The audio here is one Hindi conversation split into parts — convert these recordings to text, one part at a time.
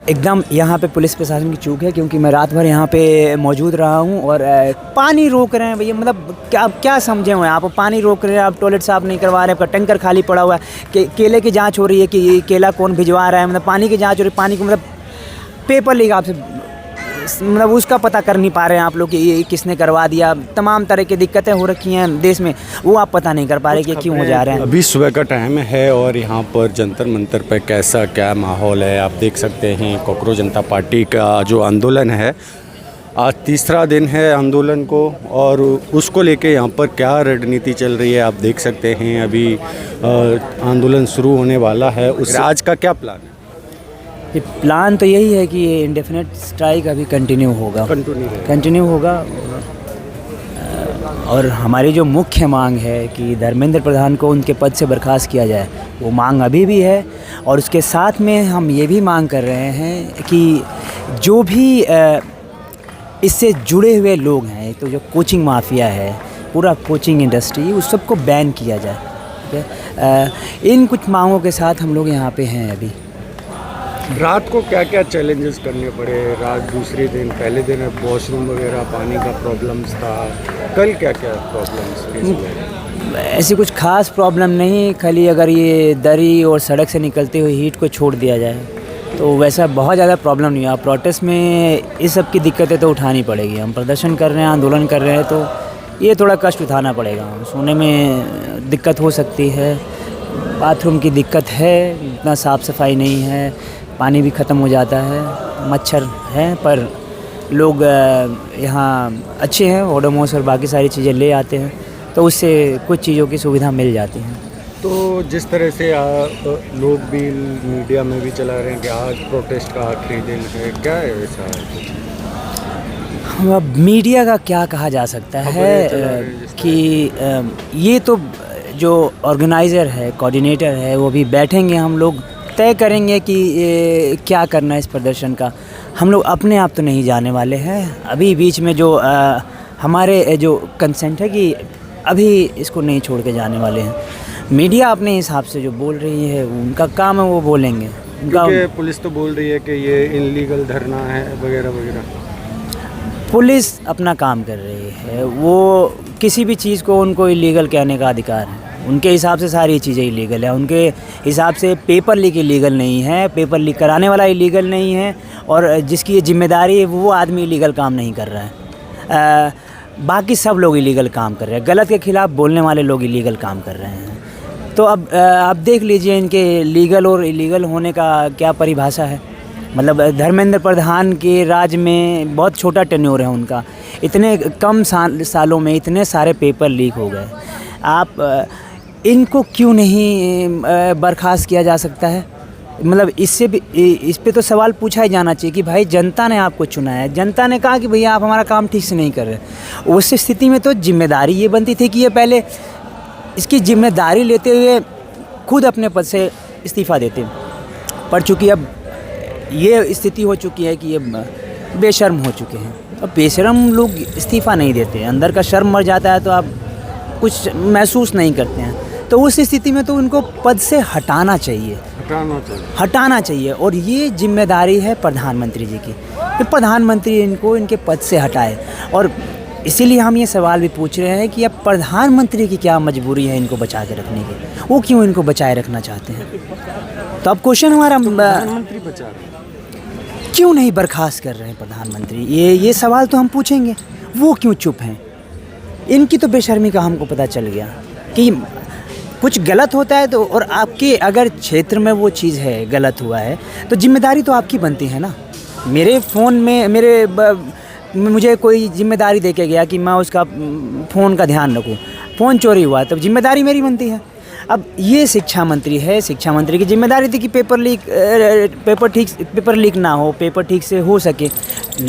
एकदम यहाँ पे पुलिस प्रशासन की चूक है, क्योंकि मैं रात भर यहाँ पे मौजूद रहा हूँ और पानी रोक रहे हैं भैया। मतलब क्या क्या समझे हुए हैं आप? पानी रोक रहे हैं, आप टॉयलेट साफ़ नहीं करवा रहे हैं, आपका टैंकर खाली पड़ा हुआ है। केले की जांच हो रही है कि केला कौन भिजवा रहा है, मतलब पानी की जांच हो रही है, पानी को मतलब पेपर लीक आपसे मतलब उसका पता कर नहीं पा रहे हैं आप लोग कि ये किसने करवा दिया। तमाम तरह की दिक्कतें हो रखी हैं देश में, वो आप पता नहीं कर पा रहे कि क्यों हो जा रहे हैं। अभी सुबह का टाइम है और यहाँ पर जंतर मंतर पर कैसा क्या माहौल है आप देख सकते हैं। कॉकरोच जनता पार्टी का जो आंदोलन है, आज तीसरा दिन है आंदोलन को, और उसको लेके यहाँ पर क्या रणनीति चल रही है आप देख सकते हैं। अभी आंदोलन शुरू होने वाला है, उस आज का क्या प्लान है? ये प्लान तो यही है कि ये इंडेफिनेट स्ट्राइक अभी कंटिन्यू होगा। और हमारी जो मुख्य मांग है कि धर्मेंद्र प्रधान को उनके पद से बर्खास्त किया जाए, वो मांग अभी भी है। और उसके साथ में हम ये भी मांग कर रहे हैं कि जो भी इससे जुड़े हुए लोग हैं, तो जो कोचिंग माफिया है, पूरा कोचिंग इंडस्ट्री, उस सबको बैन किया जाए। ठीक है, इन कुछ मांगों के साथ हम लोग यहाँ पे हैं अभी। रात को क्या क्या चैलेंजेस करने पड़े? रात दूसरे दिन, पहले दिन वॉशरूम वगैरह पानी का प्रॉब्लम्स था, कल क्या क्या प्रॉब्लम्स फेस हुए? ऐसी कुछ खास प्रॉब्लम नहीं, खाली अगर ये दरी और सड़क से निकलते हुए हीट को छोड़ दिया जाए तो वैसा बहुत ज़्यादा प्रॉब्लम नहीं है। प्रोटेस्ट में इस सब की दिक्कतें तो उठानी पड़ेगी। हम प्रदर्शन कर रहे हैं, आंदोलन कर रहे हैं, तो ये थोड़ा कष्ट उठाना पड़ेगा। सोने में दिक्कत हो सकती है, बाथरूम की दिक्कत है, इतना साफ़ सफाई नहीं है, पानी भी ख़त्म हो जाता है, मच्छर है। पर लोग यहाँ अच्छे हैं, ओडोमोस और बाकी सारी चीज़ें ले आते हैं, तो उससे कुछ चीज़ों की सुविधा मिल जाती है। तो जिस तरह से लोग भी मीडिया में भी चला रहे हैं कि आज प्रोटेस्ट का आखिरी दिन है, क्या है ऐसा? अब मीडिया का क्या कहा जा सकता है कि ये तो जो ऑर्गेनाइज़र है, कोऑर्डिनेटर है, वो भी बैठेंगे, हम लोग तय करेंगे कि क्या करना है इस प्रदर्शन का। हम लोग अपने आप तो नहीं जाने वाले हैं। अभी बीच में जो हमारे जो कंसेंट है कि अभी इसको नहीं छोड़ के जाने वाले हैं। मीडिया अपने हिसाब से जो बोल रही है, उनका काम है, वो बोलेंगे। क्योंकि पुलिस तो बोल रही है कि ये इनलीगल धरना है वगैरह वगैरह। पुलिस अपना काम कर रही है, वो किसी भी चीज़ को उनको इलीगल कहने का अधिकार है। उनके हिसाब से सारी चीज़ें इलीगल है। उनके हिसाब से पेपर लीक इलीगल नहीं है, पेपर लीक कराने वाला इलीगल नहीं है, और जिसकी ये जिम्मेदारी है वो आदमी इलीगल काम नहीं कर रहा है। बाकी सब लोग इलीगल काम कर रहे हैं, गलत के खिलाफ बोलने वाले लोग इलीगल काम कर रहे हैं। तो अब आप देख लीजिए इनके लीगल और इलीगल होने का क्या परिभाषा है। मतलब धर्मेंद्र प्रधान के राज में बहुत छोटा टेन्योर है उनका, इतने कम सालों में इतने सारे पेपर लीक हो गए। आप इनको क्यों नहीं बर्खास्त किया जा सकता है? मतलब इससे भी इस पे तो सवाल पूछा ही जाना चाहिए कि भाई जनता ने आपको चुना है, जनता ने कहा कि भैया आप हमारा काम ठीक से नहीं कर रहे। उस स्थिति में तो जिम्मेदारी ये बनती थी कि ये पहले इसकी जिम्मेदारी लेते हुए खुद अपने पद से इस्तीफ़ा देते। पर चूँकि अब ये स्थिति हो चुकी है कि ये बेशर्म हो चुके हैं। अब बेशर्म लोग इस्तीफ़ा नहीं देते, अंदर का शर्म मर जाता है तो आप कुछ महसूस नहीं करते हैं। तो उस स्थिति में तो उनको पद से हटाना चाहिए। और ये जिम्मेदारी है प्रधानमंत्री जी की कि प्रधानमंत्री इनको इनके पद से हटाए। और इसीलिए हम ये सवाल भी पूछ रहे हैं कि अब प्रधानमंत्री की क्या मजबूरी है इनको बचा के रखने की, वो क्यों इनको बचाए रखना चाहते हैं? तो अब क्वेश्चन हमारा प्रधानमंत्री बचा रहे हैं, क्यों नहीं बर्खास्त कर रहे हैं प्रधानमंत्री? ये सवाल तो हम पूछेंगे, वो क्यों चुप हैं? इनकी तो बेशर्मी का हमको पता चल गया कि कुछ गलत होता है तो, और आपके अगर क्षेत्र में वो चीज़ है, गलत हुआ है, तो जिम्मेदारी तो आपकी बनती है ना। मेरे फ़ोन में मुझे कोई जिम्मेदारी दे के गया कि मैं उसका फ़ोन का ध्यान रखूं, फ़ोन चोरी हुआ तब जिम्मेदारी मेरी बनती है। अब ये शिक्षा मंत्री है, शिक्षा मंत्री की जिम्मेदारी थी कि पेपर लीक ना हो, पेपर ठीक से हो सके,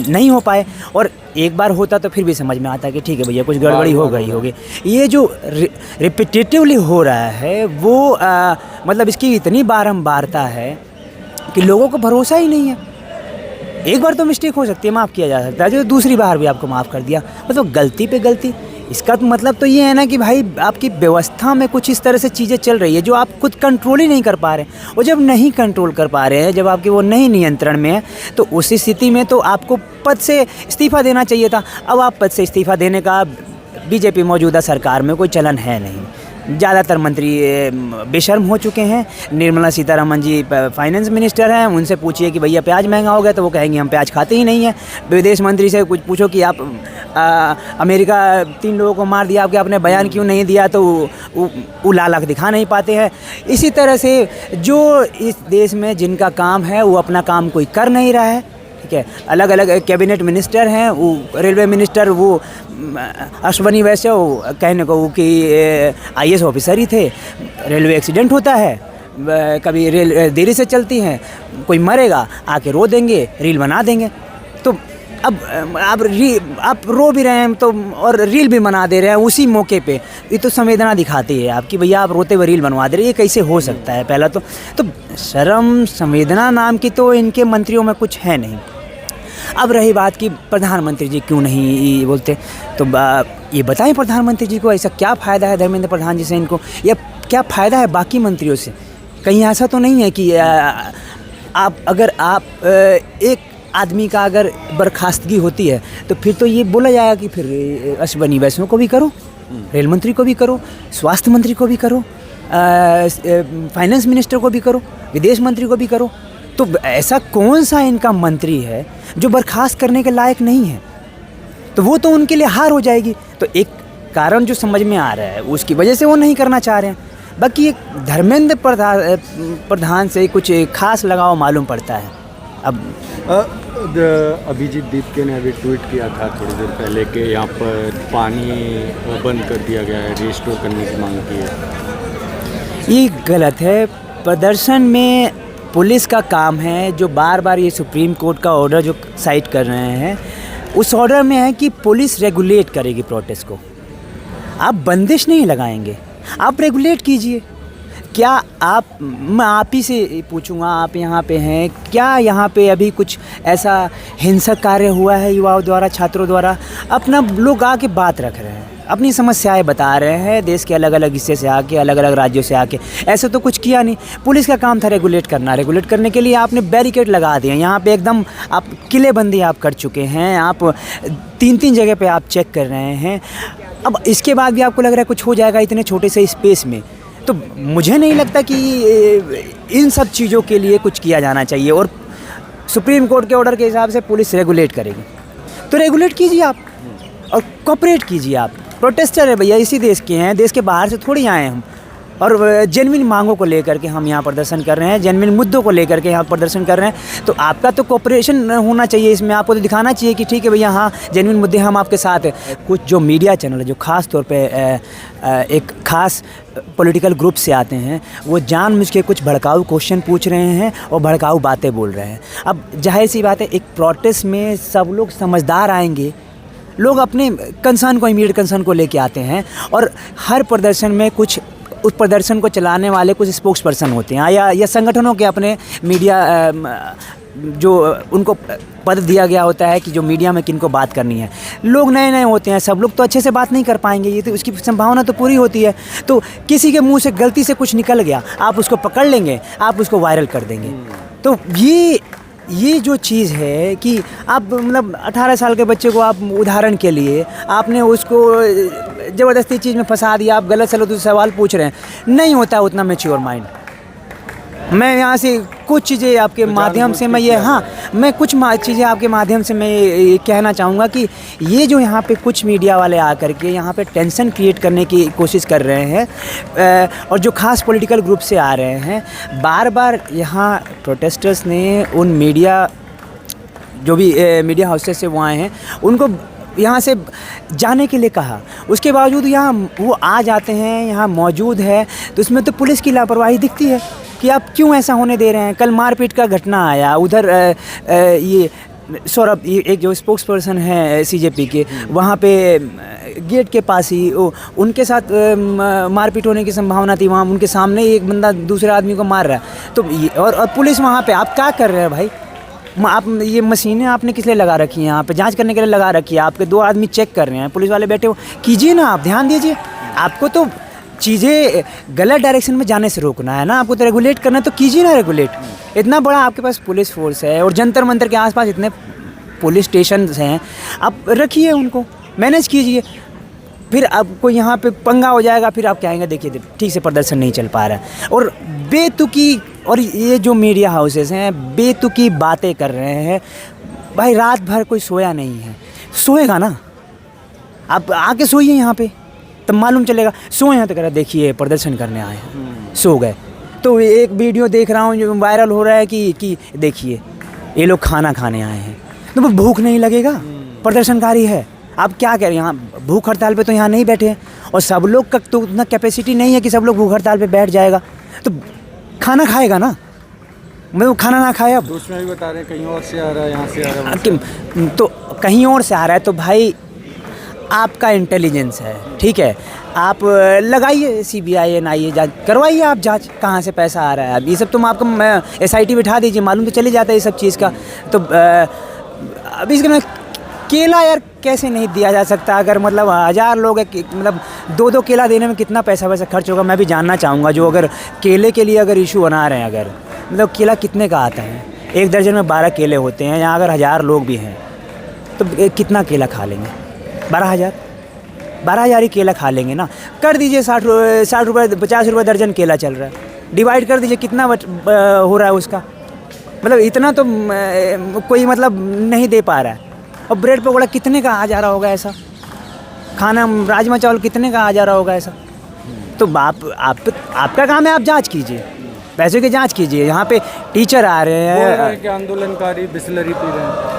नहीं हो पाए। और एक बार होता तो फिर भी समझ में आता कि ठीक है भैया कुछ गड़बड़ी हो गई होगी। ये जो रिपीटेटिवली हो रहा है वो मतलब इसकी इतनी बारंबारता है कि लोगों को भरोसा ही नहीं है। एक बार तो मिस्टेक हो सकती है, माफ़ किया जा सकता है, जो दूसरी बार भी आपको माफ़ कर दिया, मतलब गलती पे गलती। इसका तो मतलब तो ये है ना कि भाई आपकी व्यवस्था में कुछ इस तरह से चीज़ें चल रही है जो आप खुद कंट्रोल ही नहीं कर पा रहे हैं। और जब नहीं कंट्रोल कर पा रहे हैं, जब आपके वो नहीं नियंत्रण में है, तो उसी स्थिति में तो आपको पद से इस्तीफ़ा देना चाहिए था। अब आप पद से इस्तीफ़ा देने का बीजेपी मौजूदा सरकार में कोई चलन है नहीं। ज़्यादातर मंत्री बेशर्म हो चुके हैं। निर्मला सीतारमण जी फाइनेंस मिनिस्टर हैं, उनसे पूछिए कि भैया प्याज महंगा हो गया, तो वो कहेंगे हम प्याज खाते ही नहीं हैं। विदेश मंत्री से कुछ पूछो कि आप अमेरिका 3 लोगों को मार दिया, आपके आपने बयान क्यों नहीं दिया, तो वो लालच दिखा नहीं पाते हैं। इसी तरह से जो इस देश में जिनका काम है वो अपना काम कोई कर नहीं रहा है, ठीक है। अलग अलग कैबिनेट मिनिस्टर हैं, वो रेलवे मिनिस्टर वो अश्वनी वैसे वो कहने को कि IAS ऑफिसर ही थे। रेलवे एक्सीडेंट होता है, कभी रेल देरी से चलती हैं, कोई मरेगा आके रो देंगे, रील बना देंगे। तो अब आप रो भी रहे हैं तो और रील भी बना दे रहे हैं उसी मौके पे। ये तो संवेदना दिखाती है आपकी, भैया आप रोते हुए रील बनवा दे रहे हैं, ये कैसे हो सकता है। पहला तो शर्म संवेदना नाम की तो इनके मंत्रियों में कुछ है नहीं। अब रही बात कि प्रधानमंत्री जी क्यों नहीं बोलते, तो ये बताएं प्रधानमंत्री जी को ऐसा क्या फ़ायदा है धर्मेंद्र प्रधान जी से इनको, या क्या फ़ायदा है बाकी मंत्रियों से। कहीं ऐसा तो नहीं है कि आप एक आदमी का अगर बर्खास्तगी होती है तो फिर तो ये बोला जाएगा कि फिर अश्वनी वैष्णव को भी करो, रेल मंत्री को भी करो, स्वास्थ्य मंत्री को भी करो, फाइनेंस मिनिस्टर को भी करो, विदेश मंत्री को भी करो। तो ऐसा कौन सा इनका मंत्री है जो बर्खास्त करने के लायक नहीं है, तो वो तो उनके लिए हार हो जाएगी। तो एक कारण जो समझ में आ रहा है उसकी वजह से वो नहीं करना चाह रहे हैं। बाकी एक धर्मेंद्र प्रधान से कुछ खास लगाव मालूम पड़ता है। अब अभिजीत दीपके ने अभी ट्वीट किया था थोड़ी देर पहले कि यहाँ पर पानी बंद कर दिया गया है, रिस्टोर करने की मांग की है। ये गलत है। प्रदर्शन में पुलिस का काम है, जो बार बार ये सुप्रीम कोर्ट का ऑर्डर जो साइट कर रहे हैं, उस ऑर्डर में है कि पुलिस रेगुलेट करेगी प्रोटेस्ट को। आप बंदिश नहीं लगाएंगे, आप रेगुलेट कीजिए। क्या मैं आप ही से पूछूंगा, आप यहाँ पे हैं, क्या यहाँ पे अभी कुछ ऐसा हिंसक कार्य हुआ है युवाओं द्वारा, छात्रों द्वारा? अपना लोग आके बात रख रहे हैं, अपनी समस्याएं बता रहे हैं, देश के अलग अलग हिस्से से आके, अलग अलग राज्यों से आके। ऐसे तो कुछ किया नहीं। पुलिस का काम था रेगुलेट करना। रेगुलेट करने के लिए आपने बैरिकेड लगा दिए, यहाँ पे एकदम आप किलेबंदी आप कर चुके हैं, आप 3-3 जगह पे आप चेक कर रहे हैं। अब इसके बाद भी आपको लग रहा है कुछ हो जाएगा इतने छोटे से स्पेस में? तो मुझे नहीं लगता कि इन सब चीज़ों के लिए कुछ किया जाना चाहिए। और सुप्रीम कोर्ट के ऑर्डर के हिसाब से पुलिस रेगुलेट करेगी तो रेगुलेट कीजिए आप, और कोऑपरेट कीजिए आप। प्रोटेस्टर है भैया, इसी देश के हैं, देश के बाहर से थोड़ी आए हम। और जेन्युइन मांगों को लेकर के हम यहाँ प्रदर्शन कर रहे हैं, जेन्युइन मुद्दों को लेकर के यहाँ प्रदर्शन कर रहे हैं। तो आपका तो कोऑपरेशन होना चाहिए इसमें। आपको तो दिखाना चाहिए कि ठीक है भैया, हाँ जेन्युइन मुद्दे हम आपके साथ हैं। कुछ जो मीडिया चैनल है जो ख़ास तौर पे एक ख़ास पॉलिटिकल ग्रुप से आते हैं, वो जानबूझ के कुछ भड़काऊ क्वेश्चन पूछ रहे हैं और भड़काऊ बातें बोल रहे हैं। अब जाहिर सी बात है, एक प्रोटेस्ट में सब लोग समझदार आएंगे, लोग अपने कंसर्न को, इमीडिएट कंसर्न को लेके आते हैं। और हर प्रदर्शन में कुछ उस प्रदर्शन को चलाने वाले कुछ स्पोक्स पर्सन होते हैं, या संगठनों के अपने मीडिया जो उनको पद दिया गया होता है कि जो मीडिया में किनको बात करनी है। लोग नए नए होते हैं, सब लोग तो अच्छे से बात नहीं कर पाएंगे, ये तो उसकी संभावना तो पूरी होती है। तो किसी के मुंह से गलती से कुछ निकल गया, आप उसको पकड़ लेंगे, आप उसको वायरल कर देंगे। तो ये जो चीज़ है कि आप मतलब 18 साल के बच्चे को आप उदाहरण के लिए आपने उसको ज़बरदस्ती चीज़ में फंसा दिया, आप गलत सलत सवाल पूछ रहे हैं, नहीं होता उतना मैच्योर माइंड। मैं यहाँ से कुछ चीज़ें आपके माध्यम से मैं कुछ चीज़ें आपके माध्यम से मैं ये कहना चाहूँगा कि ये जो यहाँ पे कुछ मीडिया वाले आकर के यहाँ पे टेंशन क्रिएट करने की कोशिश कर रहे हैं, और जो ख़ास पॉलिटिकल ग्रुप से आ रहे हैं, बार बार यहाँ प्रोटेस्टर्स ने उन मीडिया जो भी मीडिया हाउसेस से वो आए हैं उनको यहाँ से जाने के लिए कहा। उसके बावजूद यहाँ वो आ जाते हैं, यहाँ मौजूद है, तो उसमें तो पुलिस की लापरवाही दिखती है कि आप क्यों ऐसा होने दे रहे हैं। कल मारपीट का घटना आया उधर, ये सौरभ, ये एक जो स्पोक्स पर्सन है CJP के, वहाँ पे गेट के पास ही उनके साथ मारपीट होने की संभावना थी। वहाँ उनके सामने एक बंदा दूसरे आदमी को मार रहा है, तो और पुलिस वहाँ पे, आप क्या कर रहे हैं भाई? आप ये मशीनें आपने किस लिए लगा रखी हैं यहाँ पे? जांच करने के लिए लगा रखी है। आपके 2 आदमी चेक कर रहे हैं, पुलिस वाले बैठे हो, कीजिए ना, आप ध्यान दीजिए। आपको तो चीज़ें गलत डायरेक्शन में जाने से रोकना है ना, आपको तो रेगुलेट करना है, तो कीजिए ना रेगुलेट। इतना बड़ा आपके पास पुलिस फोर्स है और जंतर मंतर के आसपास इतने पुलिस स्टेशन हैं, आप रखिए उनको, मैनेज कीजिए। फिर आपको यहाँ पे पंगा हो जाएगा, फिर आप कहेंगे देखिए ठीक से प्रदर्शन नहीं चल पा रहा है। और बेतुकी, और ये जो मीडिया हाउसेस हैं बेतुकी बातें कर रहे हैं। भाई रात भर कोई सोया नहीं है, सोएगा ना, आप आके सोइए यहाँ पे तब मालूम चलेगा। सोए हैं तो कह रहा देखिए प्रदर्शन करने आए हैं, सो गए। तो एक वीडियो देख रहा हूँ जो वायरल हो रहा है कि देखिए ये लोग खाना खाने आए हैं, तो भूख नहीं लगेगा? प्रदर्शनकारी है, आप क्या कह रहे हैं? यहाँ भूख हड़ताल पे तो यहाँ नहीं बैठे हैं, और सब लोग का तो उतना कैपेसिटी नहीं है कि सब लोग भूख हड़ताल पे बैठ जाएगा, तो खाना खाएगा ना। मतलब खाना ना खाए, अब दूसरा भी बता रहे हैं कहीं और से आ रहा है, यहाँ से आ रहा है, तो कहीं और से आ रहा है। तो भाई आपका इंटेलिजेंस है, ठीक है, आप लगाइए CBI NIA जांच करवाइए, आप जांच कहाँ से पैसा आ रहा है। अब ये सब तुम आपको SIT बिठा दीजिए, मालूम तो चले जाता है ये सब चीज़ का। तो अभी इसके में केला यार कैसे नहीं दिया जा सकता? अगर मतलब 1000 लोग है, मतलब 2-2 केला देने में कितना पैसा वैसा खर्च होगा, मैं भी जानना चाहूँगा। जो अगर केले के लिए अगर इशू बना रहे हैं, अगर मतलब केला कितने का आता है? 1 दर्जन में 12 केले होते हैं, यहाँ अगर 1000 लोग भी हैं तो कितना केला खा लेंगे? 12,000 ही केला खा लेंगे ना। कर दीजिए 60 रुपये 50 रुपये दर्जन केला चल रहा है, डिवाइड कर दीजिए कितना हो रहा है उसका। मतलब इतना तो कोई मतलब नहीं दे पा रहा है। और ब्रेड पकौड़ा कितने का आ जा रहा होगा ऐसा? खाना राजमा चावल कितने का आ जा रहा होगा ऐसा? तो आपका काम है, आप जांच कीजिए, पैसे की जांच कीजिए। यहाँ पे टीचर आ रहे हैं कि आंदोलनकारी बिस्लरी पी रहे हैं,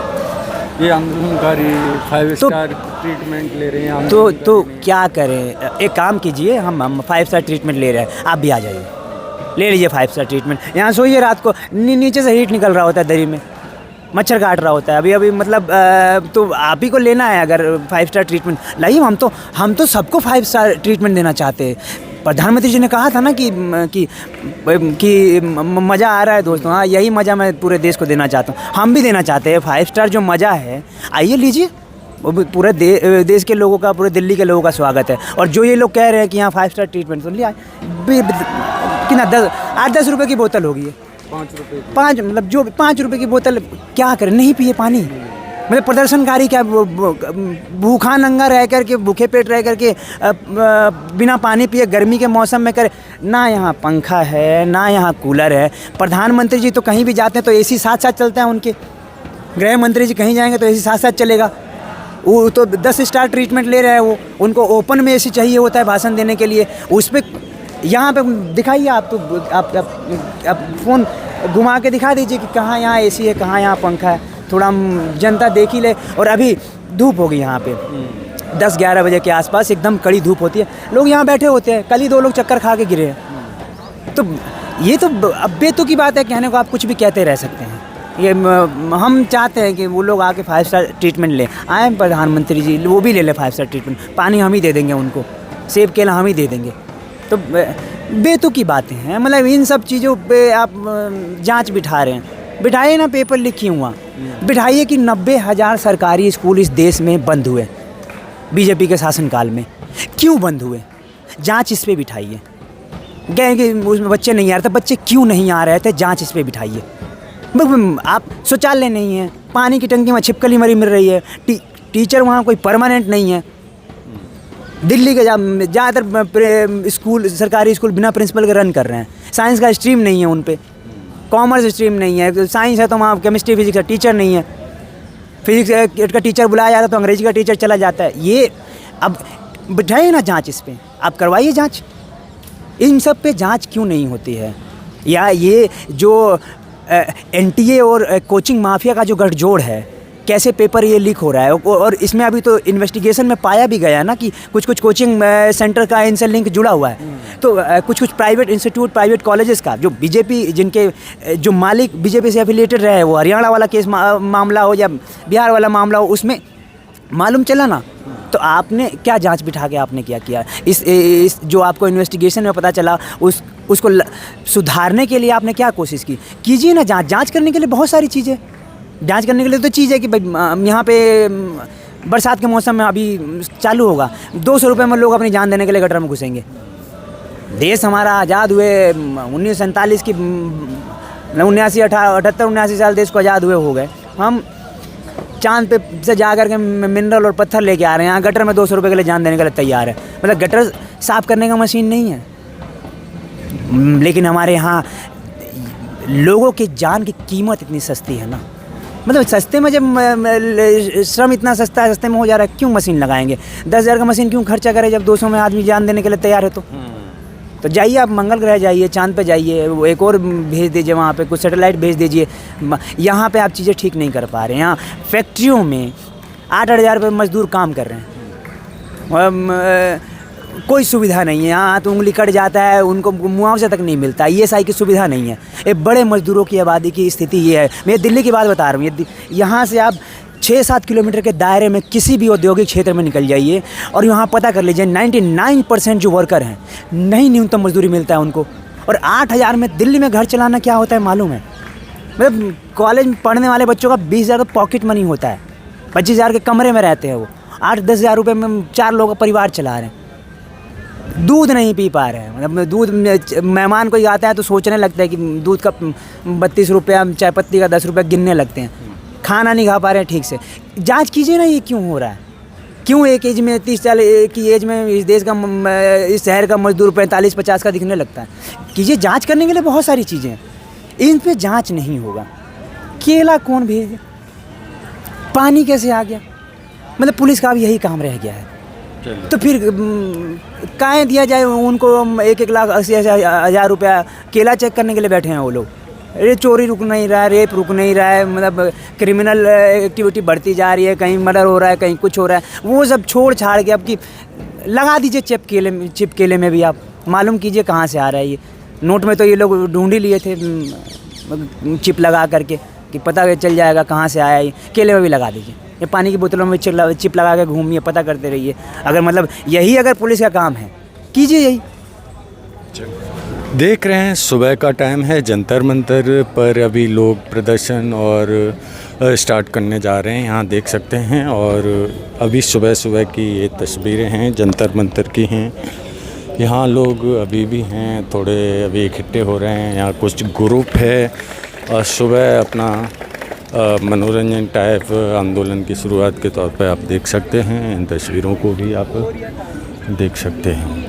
ये आंदोलनकारी 5 स्टार ट्रीटमेंट ले रहे हैं। तो क्या करें? एक काम कीजिए, हम 5 स्टार ट्रीटमेंट ले रहे हैं, आप भी आ जाइए, ले लीजिए 5 स्टार ट्रीटमेंट। यहाँ सोइए, रात को नीचे से हीट निकल रहा होता है, दरी में मच्छर काट रहा होता है अभी मतलब तो आप ही को लेना है अगर 5 स्टार ट्रीटमेंट लाइए। हम तो सबको 5 स्टार ट्रीटमेंट देना चाहते हैं। प्रधानमंत्री जी ने कहा था ना कि मज़ा आ रहा है दोस्तों। हाँ, यही मज़ा मैं पूरे देश को देना चाहता हूँ, हम भी देना चाहते हैं। 5 स्टार जो मज़ा है, आइए लीजिए। वो भी पूरे देश के लोगों का, पूरे दिल्ली के लोगों का स्वागत है। और जो ये लोग कह रहे हैं कि यहाँ 5 स्टार ट्रीटमेंट, सुन लिया कितना 8-10 रुपये की बोतल होगी ये, 5 रुपये, 5 मतलब जो 5 रुपये की बोतल क्या करें? नहीं पिए पानी। मतलब प्रदर्शनकारी क्या भूखा नंगा रह करके, भूखे पेट रह करके बिना पानी पिए गर्मी के मौसम में करे ना? यहाँ पंखा है ना यहाँ कूलर है। प्रधानमंत्री जी तो कहीं भी जाते हैं तो AC साथ साथ चलता है उनके। गृह मंत्री जी कहीं जाएंगे तो AC साथ साथ चलेगा। वो तो 10 स्टार ट्रीटमेंट ले रहे हैं, वो उनको ओपन में AC चाहिए होता है भाषण देने के लिए। उस पर यहाँ पे दिखाइए आप, तो आप फ़ोन घुमा के दिखा दीजिए कि कहाँ यहाँ AC है, कहाँ यहाँ पंखा है, थोड़ा जनता देख ही ले। और अभी धूप होगी यहाँ पे 10-11 बजे के आसपास, एकदम कड़ी धूप होती है, लोग यहाँ बैठे होते हैं। कल ही 2 लोग चक्कर खा के गिरे हैं। तो ये तो अब बेतुकी की बात है, कहने को आप कुछ भी कहते रह सकते हैं। ये हम चाहते हैं कि वो लोग आके 5 स्टार ट्रीटमेंट लें। आए प्रधानमंत्री जी, वो भी ले लें 5 स्टार ट्रीटमेंट। पानी हम ही दे देंगे उनको, सेब केला हम ही दे देंगे। तो बेतुकी बातें हैं। मतलब इन सब चीज़ों पे आप जांच बिठा रहे हैं। बिठाइए ना, पेपर लिखी हुआ बिठाइए कि 90,000 सरकारी स्कूल इस देश में बंद हुए बीजेपी के शासनकाल में। क्यों बंद हुए? जांच इस पे बिठाइए। कहें कि उसमें बच्चे नहीं आ रहे थे, बच्चे क्यों नहीं आ रहे थे, जांच इस पे बिठाइए। आप शौचालय नहीं है, पानी की टंकी में छिपकली मरी मिल रही है, टीचर वहाँ कोई परमानेंट नहीं है। दिल्ली के ज़्यादातर स्कूल, सरकारी स्कूल बिना प्रिंसिपल के रन कर रहे हैं। साइंस का स्ट्रीम नहीं है उन पे, कॉमर्स स्ट्रीम नहीं है। साइंस है तो वहाँ केमिस्ट्री फिजिक्स का टीचर नहीं है। फिजिक्स का टीचर बुलाया जाता तो अंग्रेजी का टीचर चला जाता है। ये अब बिठाइए ना जांच इस पे, आप करवाइए जांच। इन सब पे जांच क्यों नहीं होती है? या ये जो NTA और कोचिंग माफिया का जो गठजोड़ है, कैसे पेपर ये लीक हो रहा है? और इसमें अभी तो इन्वेस्टिगेशन में पाया भी गया ना कि कुछ कोचिंग सेंटर का इनसे लिंक जुड़ा हुआ है। तो कुछ प्राइवेट इंस्टीट्यूट, प्राइवेट कॉलेजेस का जो बीजेपी, जिनके जो मालिक बीजेपी से एफिलिएटेड रहे, वो हरियाणा वाला केस मामला हो या बिहार वाला मामला हो, उसमें मालूम चला ना। तो आपने क्या जांच बिठा के आपने क्या किया? इस जो आपको इन्वेस्टिगेशन में पता चला, उसको सुधारने के लिए आपने क्या कोशिश की? कीजिए ना जांच करने के लिए बहुत सारी चीज़ें। जांच करने के लिए तो चीज़ है कि भाई यहाँ पे बरसात के मौसम में अभी चालू होगा, 200 रुपये में लोग अपनी जान देने के लिए गटर में घुसेंगे। देश हमारा आज़ाद हुए 1947 की 78-79 साल देश को आज़ाद हुए हो गए, हम चांद पे से जा कर के मिनरल और पत्थर लेके आ रहे हैं, यहाँ गटर में 200 रुपये के लिए जान देने के लिए तैयार है। मतलब गटर साफ़ करने का मशीन नहीं है, लेकिन हमारे यहाँ लोगों की जान की कीमत इतनी सस्ती है ना। मतलब सस्ते में जब श्रम इतना सस्ता है, सस्ते में हो जा रहा है, क्यों मशीन लगाएंगे? 10,000 का मशीन क्यों खर्चा करें जब 200 में आदमी जान देने के लिए तैयार है? तो जाइए आप मंगल ग्रह जाइए, चांद पे जाइए, वो एक और भेज दीजिए, वहाँ पे कुछ सैटेलाइट भेज दीजिए। यहाँ पे आप चीज़ें ठीक नहीं कर पा रहे हैं। यहाँ फैक्ट्रियों में 8-8 हज़ार रुपये मजदूर काम कर रहे हैं, कोई सुविधा नहीं है। यहाँ तो उंगली कट जाता है, उनको मुआवजा तक नहीं मिलता, ESI की सुविधा नहीं है। एक बड़े मजदूरों की आबादी की स्थिति ये है। मैं दिल्ली की बात बता रहा हूँ, यहाँ से आप 6-7 किलोमीटर के दायरे में किसी भी औद्योगिक क्षेत्र में निकल जाइए और यहाँ पता कर लीजिए 99% जो वर्कर हैं, नहीं न्यूनतम मजदूरी मिलता है उनको। और 8,000 में दिल्ली में घर चलाना क्या होता है मालूम है? मतलब कॉलेज में पढ़ने वाले बच्चों का 20,000 तो पॉकेट मनी होता है, 25,000 के कमरे में रहते हैं वो, 8-10 हज़ार रुपये में 4 लोग का परिवार चला रहे हैं। दूध नहीं पी पा रहे हैं, मतलब दूध, मेहमान कोई आता है तो सोचने लगता है कि दूध का 32 रुपया, चाय पत्ती का 10 रुपया गिनने लगते हैं। खाना नहीं खा पा रहे हैं ठीक से। जांच कीजिए ना, ये क्यों हो रहा है? क्यों एक एज में 30 साल की एज में इस देश का, इस शहर का मजदूर 45-50 का दिखने लगता है? कीजिए, जांच करने के लिए बहुत सारी चीज़ें हैं, इन पे जांच नहीं होगा। केला कौन भेज दिया? पानी कैसे आ गया? मतलब पुलिस का अब यही काम रह गया है। तो फिर काहे दिया जाए उनको 1-1 लाख 80-80 हज़ार रुपया? केला चेक करने के लिए बैठे हैं वो लोग। अरे चोरी रुक नहीं रहा है, रेप रुक नहीं रहा है, मतलब क्रिमिनल एक्टिविटी बढ़ती जा रही है, कहीं मर्डर हो रहा है, कहीं कुछ हो रहा है। वो सब छोड़ छाड़ के अब की लगा दीजिए चिप केले में भी आप मालूम कीजिए कहाँ से आ रहा है ये। नोट में तो ये लोग ढूंढ ही लिए थे चिप लगा करके कि पता चल जाएगा कहाँ से आया ये। केले में भी लगा दीजिए, ये पानी की बोतलों में चिप लगा के घूमिए, पता करते रहिए। अगर मतलब यही अगर पुलिस का काम है, कीजिए यही। देख रहे हैं सुबह का टाइम है, जंतर मंतर पर अभी लोग प्रदर्शन और स्टार्ट करने जा रहे हैं, यहाँ देख सकते हैं। और अभी सुबह सुबह की ये तस्वीरें हैं, जंतर मंतर की हैं। यहाँ लोग अभी भी हैं, थोड़े अभी इकट्ठे हो रहे हैं। यहाँ कुछ ग्रुप है और सुबह अपना मनोरंजन टाइप आंदोलन की शुरुआत के तौर पर आप देख सकते हैं। इन तस्वीरों को भी आप देख सकते हैं।